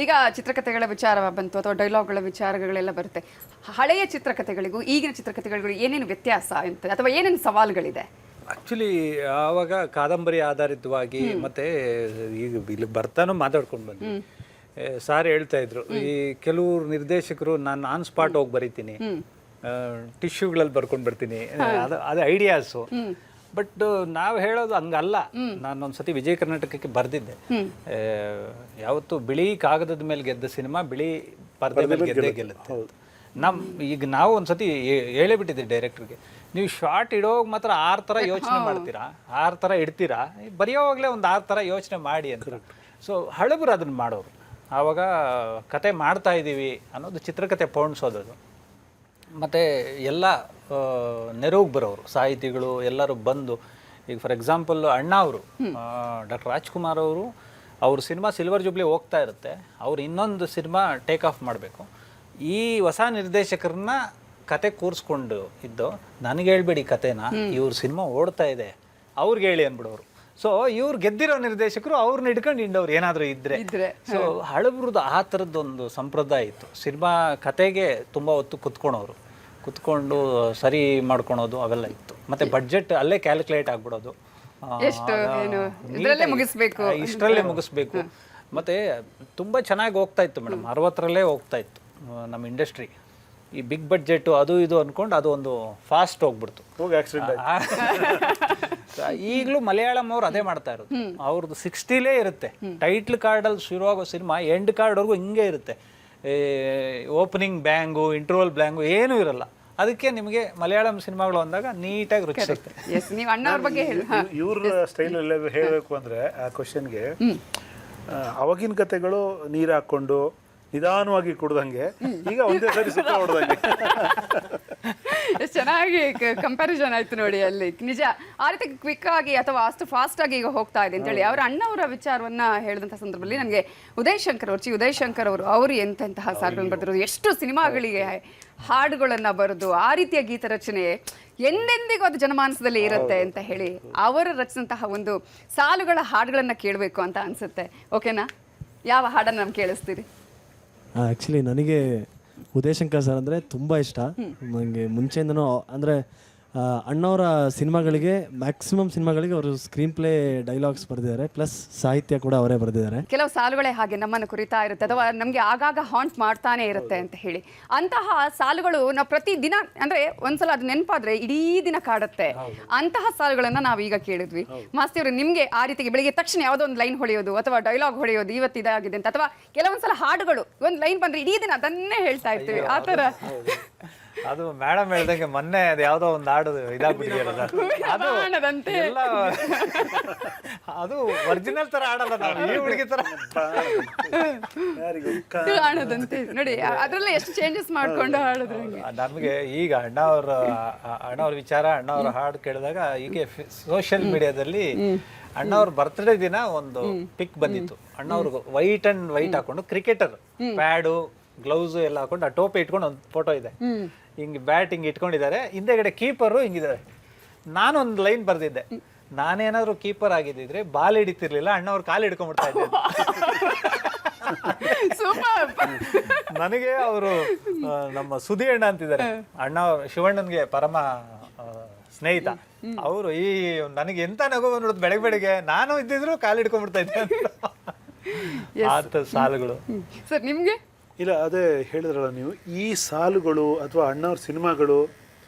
ಈಗ ಚಿತ್ರಕಥೆಗಳ ವಿಚಾರ ಬಂತು ಅಥವಾ ಡೈಲಾಗ್ಗಳ ವಿಚಾರಗಳೆಲ್ಲ ಬರುತ್ತೆ. ಹಳೆಯ ಚಿತ್ರಕಥೆಗಳಿಗೂ ಈಗಿನ ಚಿತ್ರಕಥೆಗಳಿಗೂ ಏನೇನು ವ್ಯತ್ಯಾಸ ಅಂತ ಅಥವಾ ಏನೇನು ಸವಾಲುಗಳಿದೆ? ಆ್ಯಕ್ಚುಲಿ ಆವಾಗ ಕಾದಂಬರಿ ಆಧಾರಿತವಾಗಿ ಮತ್ತೆ ಈಗ ಇಲ್ಲಿ ಬರ್ತಾನೂ ಮಾತಾಡ್ಕೊಂಡು ಬಂದ್ವಿ. ಸಾರ್ ಹೇಳ್ತಾ ಇದ್ರು, ಈ ಕೆಲವು ನಿರ್ದೇಶಕರು ನಾನು ಆನ್ ಸ್ಪಾಟ್ ಹೋಗಿ ಬರೀತೀನಿ, ಟಿಶ್ಯೂಗಳಲ್ಲಿ ಬರ್ಕೊಂಡು ಬರ್ತೀನಿ, ಅದು ಐಡಿಯಾಸು. ಬಟ್ ನಾವು ಹೇಳೋದು ಹಂಗಲ್ಲ. ನಾನೊಂದ್ಸತಿ ವಿಜಯ ಕರ್ನಾಟಕಕ್ಕೆ ಬರೆದಿದ್ದೆ, ಯಾವತ್ತು ಬಿಳಿ ಕಾಗದದ ಮೇಲೆ ಗೆದ್ದ ಸಿನಿಮಾ ಬಿಳಿ ಪರದೆ ಮೇಲೆ ಗೆದ್ದೇ ಗೆಲ್ಲುತ್ತೆ. ಈಗ ನಾವು ಒಂದ್ಸತಿ ಹೇಳೇ ಬಿಟ್ಟಿದ್ದೆ ಡೈರೆಕ್ಟ್ರಿಗೆ, ನೀವು ಶಾರ್ಟ್ ಇಡೋವಾಗ ಮಾತ್ರ 6 ಥರ ಯೋಚನೆ ಮಾಡ್ತೀರಾ, 6 ಥರ ಇಡ್ತೀರಾ, ಬರೆಯೋವಾಗಲೇ ಒಂದು 6 ಥರ ಯೋಚನೆ ಮಾಡಿ ಅಂತ. ಸೊ ಹಳಬರು ಅದನ್ನು ಮಾಡೋರು. ಆವಾಗ ಕತೆ ಮಾಡ್ತಾ ಇದ್ದೀವಿ ಅನ್ನೋದು ಚಿತ್ರಕಥೆ ಪೋಣಿಸೋದು. ಮತ್ತು ಎಲ್ಲ ನೆರವಿಗೆ ಬರೋರು ಸಾಹಿತಿಗಳು ಎಲ್ಲರೂ ಬಂದು, ಈಗ ಫಾರ್ ಎಕ್ಸಾಂಪಲ್ ಅಣ್ಣ ಅವರು, ಡಾಕ್ಟರ್ ರಾಜ್ಕುಮಾರ್ ಅವರು, ಅವ್ರ ಸಿನಿಮಾ ಸಿಲ್ವರ್ ಜೂಬ್ಲಿ ಹೋಗ್ತಾ ಇರುತ್ತೆ, ಅವ್ರು ಇನ್ನೊಂದು ಸಿನಿಮಾ ಟೇಕ್ ಆಫ್ ಮಾಡಬೇಕು. ಈ ಹೊಸ ನಿರ್ದೇಶಕರನ್ನ ಕತೆ ಕೂರಿಸ್ಕೊಂಡು ಇದ್ದು, ನನಗೆ ಹೇಳ್ಬೇಡಿ ಕತೆನ, ಇವ್ರ ಸಿನಿಮಾ ಓಡ್ತಾ ಇದೆ ಅವ್ರಿಗೆ ಹೇಳಿ ಅಂದ್ಬಿಡೋರು. ಸೊ ಇವ್ರು ಗೆದ್ದಿರೋ ನಿರ್ದೇಶಕರು ಅವ್ರನ್ನ ಹಿಡ್ಕೊಂಡು ಇಂಡವ್ರು ಏನಾದರೂ ಇದ್ದರೆ. ಸೊ ಹಳಬ್ರದ್ದು ಆ ಥರದ್ದೊಂದು ಸಂಪ್ರದಾಯ ಇತ್ತು. ಸಿನಿಮಾ ಕತೆಗೆ ತುಂಬ ಹೊತ್ತು ಕುತ್ಕೊಂಡು ಸರಿ ಮಾಡ್ಕೊಳೋದು ಅವೆಲ್ಲ ಇತ್ತು. ಮತ್ತು ಬಡ್ಜೆಟ್ ಅಲ್ಲೇ ಕ್ಯಾಲ್ಕುಲೇಟ್ ಆಗ್ಬಿಡೋದು, ಇಷ್ಟರಲ್ಲೇ ಮುಗಿಸ್ಬೇಕು. ಮತ್ತು ತುಂಬ ಚೆನ್ನಾಗಿ ಹೋಗ್ತಾ ಇತ್ತು ಮೇಡಮ್, 60ರಲ್ಲೇ ಹೋಗ್ತಾ ಇತ್ತು ನಮ್ಮ ಇಂಡಸ್ಟ್ರಿ. ಈ ಬಿಗ್ ಬಡ್ಜೆಟ್ಟು ಅದು ಇದು ಅಂದ್ಕೊಂಡು ಅದು ಒಂದು ಫಾಸ್ಟ್ ಹೋಗ್ಬಿಡ್ತು. ಈಗಲೂ ಮಲಯಾಳಂ ಅವ್ರು ಅದೇ ಮಾಡ್ತಾ ಇರೋದು. ಅವ್ರದ್ದು 60ಲೇ ಇರುತ್ತೆ. ಟೈಟ್ಲ್ ಕಾರ್ಡಲ್ಲಿ ಶುರುವಾಗೋ ಸಿನಿಮಾ ಎಂಡ್ ಕಾರ್ಡ್ವರೆಗೂ ಹಿಂಗೆ ಇರುತ್ತೆ. ಓಪನಿಂಗ್ ಬ್ಯಾಂಗು, ಇಂಟರ್ವಲ್ ಬ್ಯಾಂಗು ಏನೂ ಇರಲ್ಲ. ಅದಕ್ಕೆ ನಿಮಗೆ ಮಲಯಾಳಂ ಸಿನಿಮಾಗಳು ಅಂದಾಗ ನೀಟಾಗಿ ರುಚಿ ಸಿಗುತ್ತೆ. ಇವ್ರ ಸ್ಟೈಲಲ್ಲಿ ಹೇಳಬೇಕು ಅಂದರೆ ಆ ಕ್ವಶನ್ಗೆ, ಅವಾಗಿನ ಕತೆಗಳು ನೀರು ಹಾಕ್ಕೊಂಡು ನಿಧಾನವಾಗಿ ಕುಡ್ದಂಗೆ, ಈಗ ಒಂದೇ ಸರಿ ಸುತ್ತ ಹೊಡ್ದಂಗೆ. ಎಷ್ಟು ಚೆನ್ನಾಗಿ ಕಂಪ್ಯಾರಿಸನ್ ಆಯ್ತು ನೋಡಿ ಅಲ್ಲಿ. ನಿಜ ಆ ರೀತಿ ಕ್ವಿಕ್ ಆಗಿ ಅಥವಾ ಅಷ್ಟು ಫಾಸ್ಟ್ ಆಗಿ ಈಗ ಹೋಗ್ತಾ ಇದೆ ಅಂತೇಳಿ ಅವರ ಅಣ್ಣವರ ವಿಚಾರವನ್ನ ಹೇಳಿದಂಥ ಸಂದರ್ಭದಲ್ಲಿ ನನಗೆ ಉದಯ್ ಶಂಕರ್ ಅವರು ಎಂತೆಂತಹ ಸಾಲುಗಳನ್ನು ಬರೆದಿರೋದು, ಎಷ್ಟು ಸಿನಿಮಾಗಳಿಗೆ ಹಾಡುಗಳನ್ನ ಬರೆದು ಆ ರೀತಿಯ ಗೀತ ರಚನೆ ಎಂದೆಂದಿಗೂ ಅದು ಜನಮಾನಸದಲ್ಲಿ ಇರುತ್ತೆ ಅಂತ ಹೇಳಿ ಅವರು ರಚಿಸಿದಂತಹ ಒಂದು ಸಾಲುಗಳ ಹಾಡುಗಳನ್ನ ಕೇಳಬೇಕು ಅಂತ ಅನ್ಸುತ್ತೆ. ಓಕೆನಾ? ಯಾವ ಹಾಡನ್ನು ನಮ್ಗೆ ಕೇಳಿಸ್ತೀರಿ? ಆ್ಯಕ್ಚುಲಿ ನನಗೆ ಉದಯ್ ಶಂಕರ್ ಸರ್ ಅಂದರೆ ತುಂಬ ಇಷ್ಟ. ನನಗೆ ಮುಂಚೆಯಿಂದನೂ ಅಂದರೆ ಅಣ್ಣವರ ಸಿನಿಮಾಗಳಿಗೆ ಮ್ಯಾಕ್ಸಿಮಮ್ ಸಿನಿಮಾಗಳಿಗೆ ಅವರು ಸ್ಕ್ರೀನ್ ಪ್ಲೇ ಡೈಲಾಗ್ಸ್ ಬರೆದಿದ್ದಾರೆ, ಪ್ಲಸ್ ಸಾಹಿತ್ಯ ಕೂಡ ಅವರೇ ಬರೆದಿದ್ದಾರೆ. ಕೆಲವು ಸಾಲುಗಳೇ ಹಾಗೆ ನಮ್ಮನ್ನು ಕುರಿತಾ ಇರುತ್ತೆ ಅಥವಾ ನಮಗೆ ಆಗಾಗ ಹಾಂಟ್ ಮಾಡ್ತಾನೆ ಇರುತ್ತೆ ಅಂತ ಹೇಳಿ. ಅಂತಹ ಸಾಲುಗಳು ನಾವು ಪ್ರತಿದಿನ ಅಂದರೆ ಒಂದ್ಸಲ ಅದು ನೆನಪಾದ್ರೆ ಇಡೀ ದಿನ ಕಾಡುತ್ತೆ. ಅಂತಹ ಸಾಲುಗಳನ್ನು ನಾವು ಈಗ ಕೇಳಿದ್ವಿ. ಮಾಸ್ತಿಯವರು, ನಿಮಗೆ ಆ ರೀತಿಗೆ ಬೆಳಿಗ್ಗೆ ತಕ್ಷಣ ಯಾವುದೋ ಒಂದು ಲೈನ್ ಹೊಡೆಯೋದು ಅಥವಾ ಡೈಲಾಗ್ ಹೊಡೆಯೋದು ಇವತ್ತು ಇದಾಗಿದೆ ಅಂತ, ಅಥವಾ ಕೆಲವೊಂದ್ಸಲ ಹಾಡುಗಳು ಒಂದು ಲೈನ್ ಬಂದ್ರೆ ಇಡೀ ದಿನ ಅದನ್ನೇ ಹೇಳ್ತಾ ಇರ್ತೀವಿ, ಆ ಥರ? ಅದು ಮೇಡಮ್ ಹೇಳ್ದಂಗೆ ಮೊನ್ನೆ ಅದು ಯಾವುದೋ ಒಂದು ಹಾಡು ಇದಾಗ್ಬಿಟ್ಟಿರಲ್ಲ, ಅದು ಒರಿಜಿನಲ್ ತರ ಆಡಲ್ಲ, ನಾವು ಈ ಹುಡುಗಿ ತರ ಆಡೋದಂತೆ ನೋಡಿ. ಅದ್ರಲ್ಲೇ ಎಷ್ಟು ಚೇಂಜಸ್ ಮಾಡ್ಕೊಂಡು ಹಾಡಿದ್ರು. ನಮಗೆ ಈಗ ಅಣ್ಣವ್ರ ವಿಚಾರ, ಅಣ್ಣವ್ರ ಹಾಡು ಕೇಳಿದಾಗ ಹೀಗೆ ಸೋಷಿಯಲ್ ಮೀಡಿಯಾದಲ್ಲಿ ಅಣ್ಣವ್ರ ಬರ್ತ್ಡೇ ದಿನ ಒಂದು ಪಿಕ್ ಬಂದಿತ್ತು. ಅಣ್ಣವ್ರಿಗೆ ವೈಟ್ ಅಂಡ್ ವೈಟ್ ಹಾಕೊಂಡು ಕ್ರಿಕೆಟರ್ ಪ್ಯಾಡು ಗ್ಲೌಸ್ ಎಲ್ಲ ಹಾಕೊಂಡು ಆ ಟೋಪಿ ಇಟ್ಕೊಂಡು ಒಂದು ಫೋಟೋ ಇದೆ. ಹಿಂಗೆ ಬ್ಯಾಟ್ ಹಿಂಗೆ ಇಟ್ಕೊಂಡಿದ್ದಾರೆ, ಹಿಂದೆಗಡೆ ಕೀಪರು ಹಿಂಗಿದ್ದಾರೆ. ನಾನೊಂದು ಲೈನ್ ಬರ್ದಿದ್ದೆ, ನಾನೇನಾದ್ರು ಕೀಪರ್ ಆಗಿದ್ದಿದ್ರೆ ಬಾಲ್ ಹಿಡಿತಿರ್ಲಿಲ್ಲ, ಅಣ್ಣವ್ರ ಕಾಲು ಹಿಡ್ಕೊಂಡ್ಬಿಡ್ತಾ ಇದ್ದೆ. ನನಗೆ ಅವರು ನಮ್ಮ ಸುದಿ ಅಣ್ಣ ಅಂತಿದ್ದಾರೆ, ಅಣ್ಣ ಶಿವಣ್ಣನ್ಗೆ ಪರಮ ಸ್ನೇಹಿತ. ಅವರು ಈ ನನಗೆ ಎಂತ ನಗು ಬಂದ್ಬಿಡುತ್ತೆ ಬೆಳಗ್ಗೆ ನಾನು ಇದ್ದಿದ್ರು ಕಾಲು ಹಿಡ್ಕೊಂಡ್ಬಿಡ್ತಾ ಇದ್ದೆ ಅಂತ ಸಾಲುಗಳು. ಸರ್ ನಿಮ್ಗೆ? ಇಲ್ಲ, ಅದೇ ಹೇಳಿದ್ರಲ್ಲ ನೀವು, ಈ ಸಾಲುಗಳು ಅಥವಾ ಅಣ್ಣವ್ರ ಸಿನಿಮಾಗಳು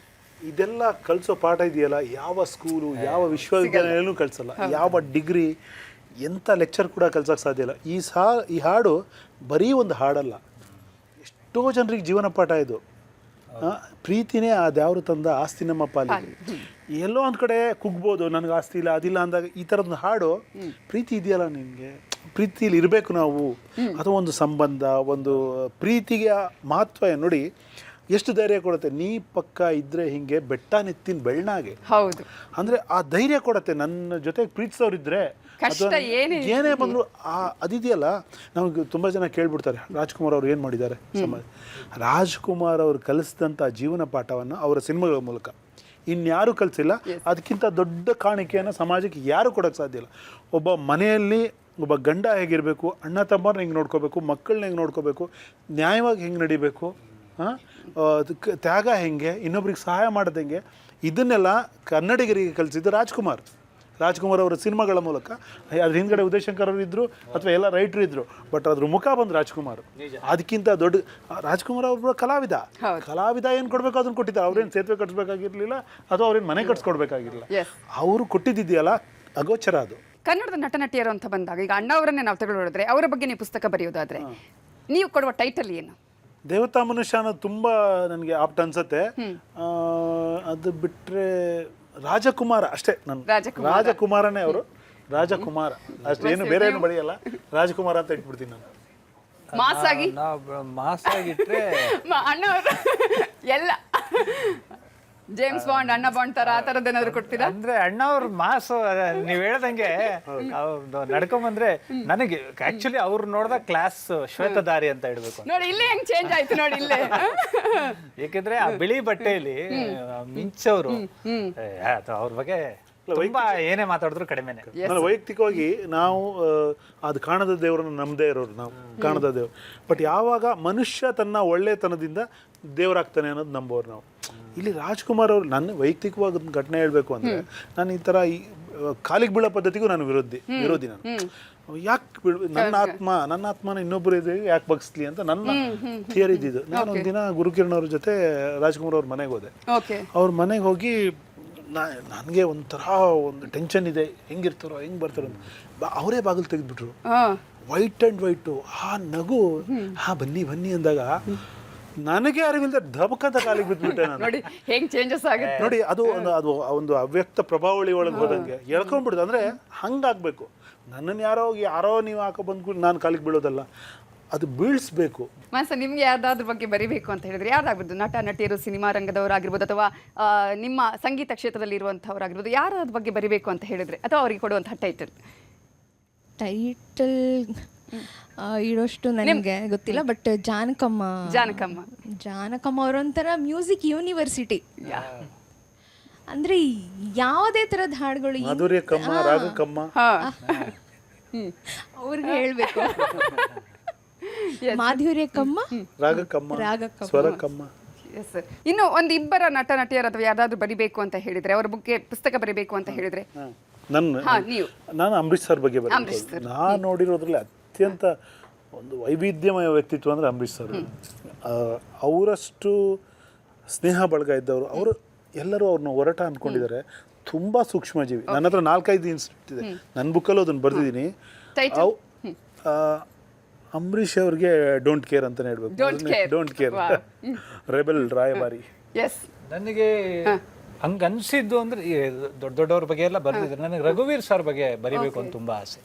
ಇದೆಲ್ಲ ಕಲಿಸೋ ಪಾಠ ಇದೆಯಲ್ಲ, ಯಾವ ಸ್ಕೂಲು ಯಾವ ವಿಶ್ವವಿದ್ಯಾಲಯನೂ ಕಲಿಸಲ್ಲ, ಯಾವ ಡಿಗ್ರಿ ಎಂಥ ಲೆಕ್ಚರ್ ಕೂಡ ಕಲ್ಸೋಕ್ಕೆ ಸಾಧ್ಯ ಇಲ್ಲ. ಈ ಹಾಡು ಬರೀ ಒಂದು ಹಾಡಲ್ಲ, ಎಷ್ಟೋ ಜನರಿಗೆ ಜೀವನ ಪಾಠ ಇದು. ಪ್ರೀತಿನೇ ಆ ದೇವರು ತಂದ ಆಸ್ತಿ ನಮ್ಮ ಪಾಲಿಗೆ. ಎಲ್ಲೋ ಒಂದು ಕಡೆ ಕುಗ್ಬೋದು, ನನಗೆ ಆಸ್ತಿ ಇಲ್ಲ ಅದಿಲ್ಲ ಅಂದಾಗ ಈ ಥರದ್ದು ಹಾಡು, ಪ್ರೀತಿ ಇದೆಯಲ್ಲ ನಿನಗೆ, ಪ್ರೀತಿಯಲ್ಲಿ ಇರಬೇಕು ನಾವು, ಅಥವಾ ಒಂದು ಸಂಬಂಧ, ಒಂದು ಪ್ರೀತಿಗೆ ಮಹತ್ವ ನೋಡಿ ಎಷ್ಟು ಧೈರ್ಯ ಕೊಡುತ್ತೆ. ನೀ ಪಕ್ಕ ಇದ್ದರೆ ಹಿಂಗೆ ಬೆಟ್ಟ ನೆತ್ತಿನ ಬೆಳ್ಳನಾಗೆ. ಹೌದು, ಅಂದರೆ ಆ ಧೈರ್ಯ ಕೊಡುತ್ತೆ. ನನ್ನ ಜೊತೆಗೆ ಪ್ರೀತಿಸೋರಿದ್ರೆ ಏನೇ ಬಂದರೂ ಅದಿದೆಯಲ್ಲ. ನಮಗೆ ತುಂಬ ಜನ ಕೇಳ್ಬಿಡ್ತಾರೆ, ರಾಜ್ಕುಮಾರ್ ಅವ್ರು ಏನು ಮಾಡಿದ್ದಾರೆ ಸಮಾಜ. ರಾಜ್ಕುಮಾರ್ ಅವರು ಕಲಿಸಿದಂಥ ಜೀವನ ಪಾಠವನ್ನು ಅವರ ಸಿನಿಮಾಗಳ ಮೂಲಕ ಇನ್ಯಾರೂ ಕಲಿಸಿಲ್ಲ. ಅದಕ್ಕಿಂತ ದೊಡ್ಡ ಕಾಣಿಕೆಯನ್ನು ಸಮಾಜಕ್ಕೆ ಯಾರೂ ಕೊಡೋಕ್ಕೆ ಸಾಧ್ಯ ಇಲ್ಲ. ಒಬ್ಬ ಮನೆಯಲ್ಲಿ ಒಬ್ಬ ಗಂಡ ಹೇಗಿರಬೇಕು, ಅಣ್ಣ ತಮ್ಮರನ್ನ ಹೆಂಗೆ ನೋಡ್ಕೋಬೇಕು, ಮಕ್ಕಳನ್ನ ಹೆಂಗೆ ನೋಡ್ಕೋಬೇಕು, ನ್ಯಾಯವಾಗಿ ಹೆಂಗೆ ನಡಿಬೇಕು, ಅದಕ್ಕೆ ತ್ಯಾಗ ಹೆಂಗೆ, ಇನ್ನೊಬ್ರಿಗೆ ಸಹಾಯ ಮಾಡೋದು ಹೆಂಗೆ, ಇದನ್ನೆಲ್ಲ ಕನ್ನಡಿಗರಿಗೆ ಕಲಿಸಿದ್ದು ರಾಜ್ಕುಮಾರ್ ಅವರ ಸಿನಿಮಾಗಳ ಮೂಲಕ. ಅದ್ರ ಹಿಂದ್ಗಡೆ ಉದಯ್ ಶಂಕರ್ ಅವರು ಇದ್ದರು ಅಥವಾ ಎಲ್ಲ ರೈಟ್ರು ಇದ್ದರು, ಬಟ್ ಅದ್ರ ಮುಖ ಬಂದು ರಾಜ್ಕುಮಾರ್. ಅದಕ್ಕಿಂತ ದೊಡ್ಡ ರಾಜ್ಕುಮಾರ್ ಅವ್ರ ಕಲಾವಿದ ಏನು ಕೊಡಬೇಕು ಅದನ್ನು ಕೊಟ್ಟಿದ್ದಾರೆ. ಅವ್ರೇನು ಸೇತುವೆ ಕಟ್ಸ್ಬೇಕಾಗಿರ್ಲಿಲ್ಲ ಅಥವಾ ಅವ್ರೇನು ಮನೆ ಕಟ್ಸ್ಕೊಡ್ಬೇಕಾಗಿರಲಿಲ್ಲ. ಅವರು ಕೊಟ್ಟಿದ್ದಿದೆಯಲ್ಲ ಅಗೋಚರ. ಅದು ಕನ್ನಡದ ನಟ ನಟಿಯರು ಅಂತ ಬಂದಾಗ ಈಗ ಅಣ್ಣವರನ್ನೇ ನಾವು ತಗೊಳ್ಳೋದ್ರೆ ಅವರ ಬಗ್ಗೆ ನೀವು ಪುಸ್ತಕ ಬರೆಯೋದಾದ್ರೆ ನೀವು ಕೊಡುವ ಟೈಟಲ್ ಏನು? ದೇವತಾ ಮನುಷ್ಯ ಅನ್ನೋದು ತುಂಬ ನನಗೆ ಆಪ್ಟ್ ಅನ್ಸತ್ತೆ. ಅದು ಬಿಟ್ಟರೆ ರಾಜಕುಮಾರ ಅಷ್ಟೇ. ನಾನು ರಾಜಕುಮಾರನೇ ಅವರು, ರಾಜಕುಮಾರ ಅಷ್ಟೇ, ಏನು ಬೇರೆ ಏನು ಬರೆಯಲ್ಲ, ರಾಜಕುಮಾರ ಅಂತ ಇಟ್ಬಿಡ್ತೀನಿ ನಾನು. ಮಾಸಾಗಿಟ್ರೆ ಅಣ್ಣವರು ಎಲ್ಲ ಜೇಮ್ಸ್ ಬಾಂಡ್, ಅಣ್ಣ ಬಾಂಡ್ ತರ ಆ ತರದ್ದು ಏನಾದ್ರು ಕೊಡ್ತೀರಾ? ಅಂದ್ರೆ ಅಣ್ಣವ್ರ ಮಾಸು ನೀವ್ ಹೇಳ್ದಂಗೆ ನಡ್ಕೊಂಬಂದ್ರೆ ನನಗೆ ಆಕ್ಚುಲಿ ಅವ್ರು ನೋಡ್ದ ಕ್ಲಾಸ್ ಶ್ವೇತಧಾರಿ ಅಂತ ಇಡ್ಬೇಕು. ನೋಡಿ ಇಲ್ಲೇ ಹೆಂಗ್ ಚೇಂಜ್ ಆಯ್ತು ನೋಡಿ ಇಲ್ಲೇ. ಯಾಕಂದ್ರೆ ಆ ಬಿಳಿ ಬಟ್ಟೆಯಲ್ಲಿ ಮಿಂಚವ್ರು, ಅವ್ರ ಬಗ್ಗೆ ತುಂಬಾ ಏನೇ ಮಾತಾಡಿದ್ರು ಕಡಿಮೆನೆ. ನಾನು ವೈಯಕ್ತಿಕವಾಗಿ ನಾವು ಅದು ಕಾಣದ ದೇವರನ್ನು ನಂಬದೇ ಇರೋರು, ನಾವು ಕಾಣದ ದೇವ್ರು. ಬಟ್ ಯಾವಾಗ ಮನುಷ್ಯ ತನ್ನ ಒಳ್ಳೆತನದಿಂದ ದೇವರಾಗ್ತಾನೆ ಅನ್ನೋದು ನಂಬೋರು ನಾವು. ಇಲ್ಲಿ ರಾಜ್ಕುಮಾರ್ ಅವರು, ನನ್ನ ವೈಯಕ್ತಿಕವಾಗಿ ಒಂದು ಘಟನೆ ಹೇಳಬೇಕು ಅಂದರೆ, ನಾನು ಈ ಥರ ಈ ಕಾಲಿಗೆ ಬೀಳೋ ಪದ್ಧತಿಗೂ ನಾನು ವಿರೋಧಿ ನಾನು. ಯಾಕೆ ನನ್ನ ಆತ್ಮನ ಇನ್ನೊಬ್ಬರು ಎದುರಿಗೆ ಯಾಕೆ ಬಗ್ಸ್ಲಿ ಅಂತ ನನ್ನ ಥಿಯರಿ ಇದ್ದಿದ್ದು. ನಾನು ಒಂದಿನ ಗುರುಕಿರಣ್ ಅವ್ರ ಜೊತೆ ರಾಜ್ಕುಮಾರ್ ಅವ್ರ ಮನೆಗೆ ಹೋದೆ. ಅವ್ರ ಮನೆಗೆ ಹೋಗಿ ನನಗೆ ಒಂಥರ ಒಂದು ಟೆನ್ಷನ್ ಇದೆ, ಹೆಂಗಿರ್ತಾರೋ ಹೆಂಗೆ ಬರ್ತಾರೋ. ಅವರೇ ಬಾಗಿಲು ತೆಗೆದ್ಬಿಟ್ರು, ವೈಟ್ ಆ್ಯಂಡ್ ವೈಟು. ಆ ನಗು, ಬನ್ನಿ ಬನ್ನಿ ಅಂದಾಗ ನನಗೆ ಅರಿವಿಲ್ಲದೆ ಧಬಕಂತ ಕಾಲಿಗೆ ಬಿದ್ದುಬಿಟ್ಟೆ ನಾನು. ನೋಡಿ ಹೆಂಗ್ ಚೇಂಜಸ್ ಆಗುತ್ತೆ ನೋಡಿ. ಅದು ಒಂದು ಅವ್ಯಕ್ತ ಪ್ರಭಾವಳಿ ಒಳಗೆ ಹೋದಂಗೆ ಎಳ್ಕೊಂಡ್ಬಿಡುದು. ಅಂದರೆ ಹಂಗಾಗಬೇಕು. ನನ್ನನ್ನು ಯಾರೋ ನೀವು ಹಾಕೋ ಬಂದ್ಬಿಟ್ಟು ನಾನು ಕಾಲಿಗೆ ಬೀಳೋದಲ್ಲ, ಅದು ಬೀಳಿಸ್ಬೇಕು. ನಿಮ್ಗೆ ಯಾವ್ದಾದ್ರ ಬಗ್ಗೆ ಬರಿಬೇಕು ಅಂತ ಹೇಳಿದ್ರೆ ಯಾವ್ದಾಗ್ಬೋದು? ನಟ ನಟಿಯರು, ಸಿನಿಮಾ ರಂಗದವರಾಗಿರ್ಬೋದು ಅಥವಾ ನಿಮ್ಮ ಸಂಗೀತ ಕ್ಷೇತ್ರದಲ್ಲಿ ಇರುವಂಥವ್ರಾಗಿರ್ಬೋದು, ಯಾರಾದ್ರ ಬಗ್ಗೆ ಬರಿಬೇಕು ಅಂತ ಹೇಳಿದ್ರೆ, ಅಥವಾ ಅವ್ರಿಗೆ ಕೊಡುವಂತಹ ಟೈಟಲ್ ಇರೋಷ್ಟು ನನಗೆ ಗೊತ್ತಿಲ್ಲ. ಬಟ್ ಜಾನಕಮ್ಮ ಅವರೊಂಥರ ಮ್ಯೂಸಿಕ್ ಯೂನಿವರ್ಸಿಟಿ. ಅಂದ್ರೆ ಯಾವುದೇ ತರದ ಹಾಡುಗಳು ಮಾಧುರ್ಯಕಮ್ಮ, ರಾಗಕಮ್ಮ ಅವ್ರಿಗೆ ಹೇಳ್ಬೇಕು. ಮಾಧುರ್ಯಕಮ್ಮ, ರಾಗಕಮ್ಮ, ಸ್ವರಕಮ್ಮ. ಇನ್ನು ಒಂದು ಇಬ್ಬರ ನಟ ನಟಿಯರು ಅಥವಾ ಯಾರಾದ್ರೂ ಬರಿಬೇಕು ಅಂತ ಹೇಳಿದ್ರೆ, ಅವರ ಬಗ್ಗೆ ಪುಸ್ತಕ ಬರಿಬೇಕು ಅಂತ ಹೇಳಿದ್ರೆ ನಾನು ಅಂಬರೀಷ್ ಸರ್ ಬಗ್ಗೆ ಬರೀಬೇಕು. ನಾನು ನೋಡಿರೋದ್ರಲ್ಲಿ ಅತ್ಯಂತ ಒಂದು ವೈವಿಧ್ಯಮಯ ವ್ಯಕ್ತಿತ್ವ ಅಂದರೆ ಅಂಬರೀಷ್ ಸರ್. ಅವರಷ್ಟು ಸ್ನೇಹ ಬಳಗ ಇದ್ದವರು. ಅವರು ಎಲ್ಲರೂ ಅವ್ರನ್ನ ಹೊರಟ ಅಂದ್ಕೊಂಡಿದ್ದಾರೆ. ತುಂಬ ಸೂಕ್ಷ್ಮಜೀವಿ. ನನ್ನ ಹತ್ರ 4-5 ಇನ್ಸ್ಟಿಟ್ಯೂಟ್ ಇದೆ, ನನ್ನ ಬುಕ್ಕಲ್ಲೂ ಅದನ್ನು ಬರೆದಿದ್ದೀನಿ. ಅಂಬರೀಷ್ ಅವ್ರಿಗೆ ಡೋಂಟ್ ಕೇರ್ ಅಂತಾನೆ ಹೇಳ್ಬೇಕು. ಡೋಂಟ್ ಕೇರ್, ರೆಬೆಲ್ ರಾಯಭಾರಿ. ನನಗೆ ಹಂಗ ಅನ್ಸಿದ್ದು ಅಂದ್ರೆ ದೊಡ್ಡವ್ರ ಬಗ್ಗೆ ಎಲ್ಲ ಬರ್ದಿದ್ರು. ನನಗೆ ರಘುವೀರ್ ಸರ್ ಬಗ್ಗೆ ಬರಿಬೇಕು ಅಂತ ತುಂಬಾ ಆಸೆ.